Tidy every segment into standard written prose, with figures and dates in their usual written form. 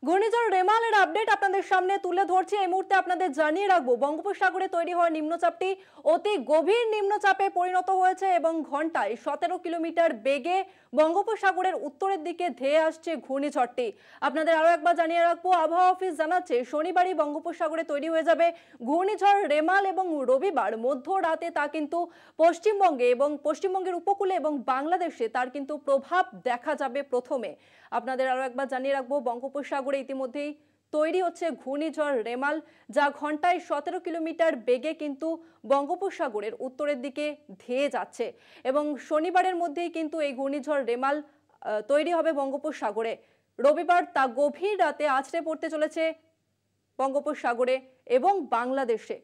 ঘূর্ণিঝড় রেমালের আপডেট আপনাদের সামনে তুলে ধরছি। এই মুহূর্তে আপনাদের জানিয়ে রাখবো, বঙ্গোপসাগরে তৈরি হওয়া নিম্নচাপটি অতি গভীর নিম্নচাপে পরিণত হয়েছে এবং ঘন্টায় 17 কিলোমিটার বেগে বঙ্গোপসাগরের উত্তরের দিকে ধেয়ে আসছে ঘূর্ণিঝড়টি। আপনাদের আরো একবার জানিয়ে রাখবো, আবহাওয়া অফিস জানাচ্ছে শনিবারই বঙ্গোপসাগরে তৈরি হয়ে যাবে ঘূর্ণিঝড় রেমাল এবং রবিবার মধ্যরাতে তা কিন্তু পশ্চিমবঙ্গে এবং পশ্চিমবঙ্গের উপকূলে এবং বাংলাদেশে তার কিন্তু প্রভাব দেখা যাবে প্রথমে। আপনাদের আরো একবার জানিয়ে রাখবো, বঙ্গোপসাগরে ইতিমধ্যেই তৈরি হচ্ছে ঘূর্ণিঝড় রেমাল, যা ঘন্টায় 17 কিলোমিটার বেগে কিন্তু বঙ্গোপসাগরের উত্তরের দিকে ধেয়ে যাচ্ছে এবং শনিবারের মধ্যেই কিন্তু এই ঘূর্ণিঝড় রেমাল তৈরি হবে বঙ্গোপসাগরে। রবিবার তা গভীর রাতে আছড়ে পড়তে চলেছে বঙ্গোপসাগরে এবং বাংলাদেশে।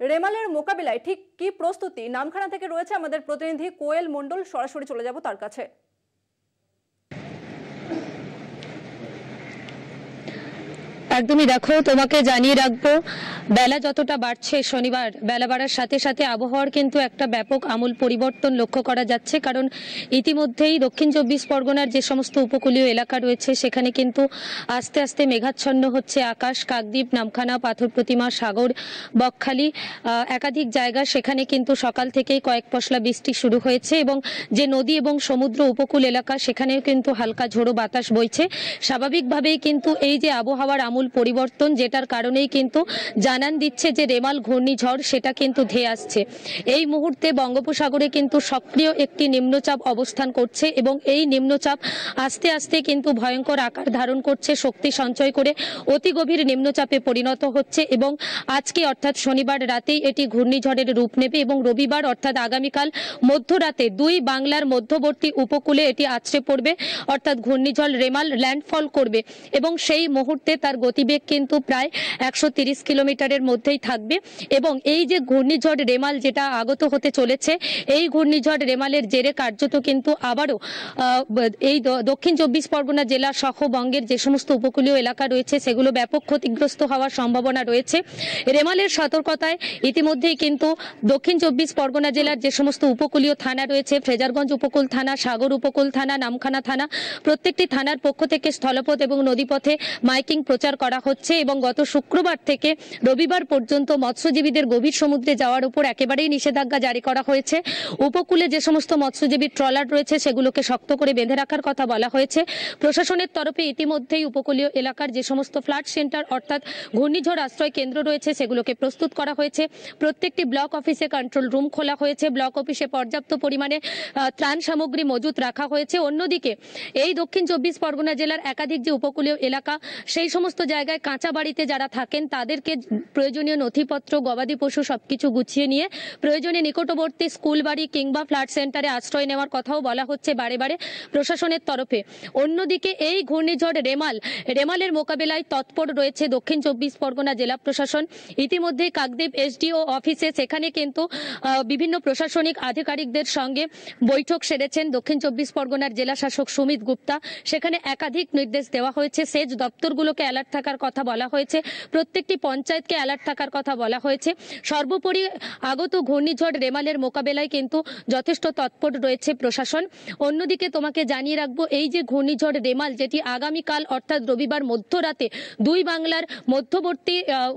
রেমালের মোকাবিলায় ঠিক কি প্রস্তুতি, নামখানা থেকে রয়েছে আমাদের প্রতিনিধি কোয়েল মণ্ডল, সরাসরি চলে যাব তার কাছে। একদমই, দেখো তোমাকে জানিয়ে রাখবো, বেলা যতটা বাড়ছে, শনিবার বেলা বাড়ার সাথে সাথে আবহাওয়ার কিন্তু একটা ব্যাপক আমূল পরিবর্তন লক্ষ্য করা যাচ্ছে। কারণ ইতিমধ্যেই দক্ষিণ 24 পরগনার যে সমস্ত উপকূলীয় এলাকা রয়েছে সেখানে কিন্তু আস্তে আস্তে মেঘাচ্ছন্ন হচ্ছে আকাশ। কাকদ্বীপ, নামখানা, পাথর প্রতিমা, সাগর, বকখালি একাধিক জায়গা সেখানে কিন্তু সকাল থেকেই কয়েক পশলা বৃষ্টি শুরু হয়েছে এবং যে নদী এবং সমুদ্র উপকূল এলাকা সেখানেও কিন্তু হালকা ঝোড়ো বাতাস বইছে। স্বাভাবিকভাবেই কিন্তু এই যে আবহাওয়ার আমূল পরিবর্তন, যেটার কারণেই কিন্তু জানান দিচ্ছে যে রেমাল ঘূর্ণিঝড় সেটা কিন্তু ধেয়ে আসছে। এই মুহূর্তে বঙ্গোপসাগরে কিন্তু সক্রিয় একটি নিম্নচাপ অবস্থান করছে এবং এই নিম্নচাপ আস্তে আস্তে কিন্তু ভয়ঙ্কর আকার ধারণ করছে, শক্তি সঞ্চয় করে অতি গভীর নিম্নচাপে পরিণত হচ্ছে এবং আজকে অর্থাৎ শনিবার রাতেই এটি ঘূর্ণিঝড়ের রূপ নেবে এবং রবিবার অর্থাৎ আগামীকাল মধ্যরাতে দুই বাংলার মধ্যবর্তী উপকূলে এটি আছড়ে পড়বে, অর্থাৎ ঘূর্ণিঝড় রেমাল ল্যান্ডফল করবে এবং সেই মুহূর্তে তার গতিবেগ কিন্তু প্রায় 130 কিলোমিটারের মধ্যেই থাকবে। এবং এই যে ঘূর্ণিঝড় রেমাল যেটা আগত হতে চলেছে, এই ঘূর্ণিঝড় রেমালের জেরে কার্যত কিন্তু আবারও এই দক্ষিণ 24 পরগনা জেলা সহ বঙ্গের যে সমস্ত উপকূলীয় এলাকা রয়েছে সেগুলো ব্যাপক ক্ষতিগ্রস্ত হওয়ার সম্ভাবনা রয়েছে। রেমালের সতর্কতায় ইতিমধ্যেই কিন্তু দক্ষিণ 24 পরগনা জেলার যে সমস্ত উপকূলীয় থানা রয়েছে, ফ্রেজারগঞ্জ উপকূল থানা, সাগর উপকূল থানা, নামখানা থানা, প্রত্যেকটি থানার পক্ষ থেকে স্থলপথ এবং নদীপথে মাইকিং প্রচার করা হচ্ছে এবং গত শুক্রবার থেকে রবিবার পর্যন্ত মৎস্যজীবীদের গভীর সমুদ্রে যাওয়ার উপর একেবারেই নিষেধাজ্ঞা জারি করা হয়েছে। উপকূলে যে সমস্ত মৎস্যজীবী ট্রলার রয়েছে সেগুলোকে শক্ত করে বেঁধে রাখার কথা বলা হয়েছে। প্রশাসনের তরফে ইতিমধ্যেই উপকূলীয় এলাকার যে সমস্ত ফ্লাড সেন্টার অর্থাৎ ঘূর্ণিঝড় আশ্রয় কেন্দ্র রয়েছে সেগুলোকে প্রস্তুত করা হয়েছে। প্রত্যেকটি ব্লক অফিসে কন্ট্রোল রুম খোলা হয়েছে, ব্লক অফিসে পর্যাপ্ত পরিমাণে ত্রাণ সামগ্রী মজুত রাখা হয়েছে। অন্যদিকে এই দক্ষিণ 24 পরগনা জেলার একাধিক যে উপকূলীয় এলাকা সেই সমস্ত জায়গায় কাঁচা বাড়িতে যারা থাকেন তাদেরকে প্রয়োজনীয় নথিপত্র, গবাদি পশু সবকিছু গুছিয়ে নিয়ে প্রয়োজনে নিকটবর্তী স্কুল বাড়ি কিংবা ফ্ল্যাট সেন্টারে আশ্রয় নেওয়ার কথাও বলা হচ্ছে বারে বারে প্রশাসনের তরফে। অন্যদিকে এই ঘূর্ণিঝড় রেমালের মোকাবিলায় তৎপর রয়েছে দক্ষিণ 24 পরগনা জেলা প্রশাসন। ইতিমধ্যে কাকদ্বীপ এসডিও অফিসে সেখানে কিন্তু বিভিন্ন প্রশাসনিক আধিকারিকদের সঙ্গে বৈঠক সেরেছেন দক্ষিণ 24 পরগনার জেলা শাসক সুমিত গুপ্তা। সেখানে একাধিক নির্দেশ দেওয়া হয়েছে, সেচ দপ্তরগুলোকে অ্যালার্ট থাকার কথা বলা হয়েছে, প্রত্যেকটি পঞ্চায়েতকে অ্যালার্ট থাকার কথা বলা হয়েছে। সর্বোপরি আগত ঘূর্ণিঝড় রেমালের মোকাবেলায় কিন্তু যথেষ্ট তৎপর রয়েছে প্রশাসন। অন্যদিকে তোমাকে জানিয়ে রাখবো, এই যে ঘূর্ণিঝড় রেমাল যেটি আগামীকাল অর্থাৎ রবিবার মধ্যরাতে দুই বাংলার মধ্যবর্তী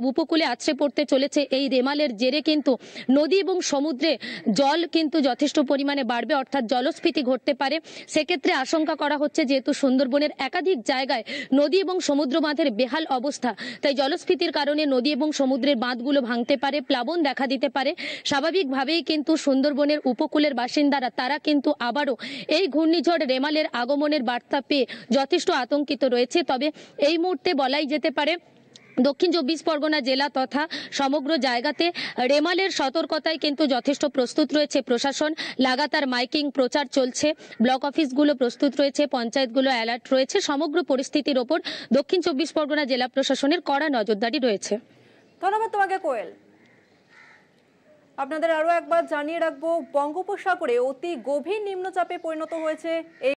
উপকূলে আছড়ে পড়তে চলেছে, এই রেমালের জেরে কিন্তু নদী এবং সমুদ্রে জল কিন্তু যথেষ্ট পরিমাণে বাড়বে, অর্থাৎ জলস্ফীতি ঘটতে পারে। সেক্ষেত্রে আশঙ্কা করা হচ্ছে যেহেতু সুন্দরবনের একাধিক জায়গায় নদী এবং সমুদ্র বাঁধের বেহাল অবস্থা, তাই জলস্ফীতির কারণে নদী এবং সমুদ্রের বাঁধগুলো ভাঙতে পারে, প্লাবন দেখা দিতে পারে। স্বাভাবিকভাবেই কিন্তু সুন্দরবনের উপকূলের বাসিন্দারা তারা কিন্তু আবারও এই ঘূর্ণিঝড় রেমালের আগমনের বার্তা পেয়ে যথেষ্ট আতঙ্কিত রয়েছে। তবে এই মুহূর্তে বলাই যেতে পারে দক্ষিণ 24 পরগনা জেলা তথা সমগ্র জায়গাতে রেমালের সতর্কতায় কিন্তু যথেষ্ট প্রস্তুত রয়েছে প্রশাসন। লাগাতার মাইকিং প্রচার চলছে, ব্লক অফিসগুলো প্রস্তুত রয়েছে, পঞ্চায়েতগুলো অ্যালার্ট রয়েছে। সমগ্র পরিস্থিতির ওপর দক্ষিণ 24 পরগনা জেলা প্রশাসনের কড়া নজরদারি রয়েছে। ধন্যবাদ তোমাকে কোয়েল। আপনাদের আরো একবার জানিয়ে রাখবো, বঙ্গোপসাগরে অতি গভীর নিম্নচাপে পরিণত হয়েছে এই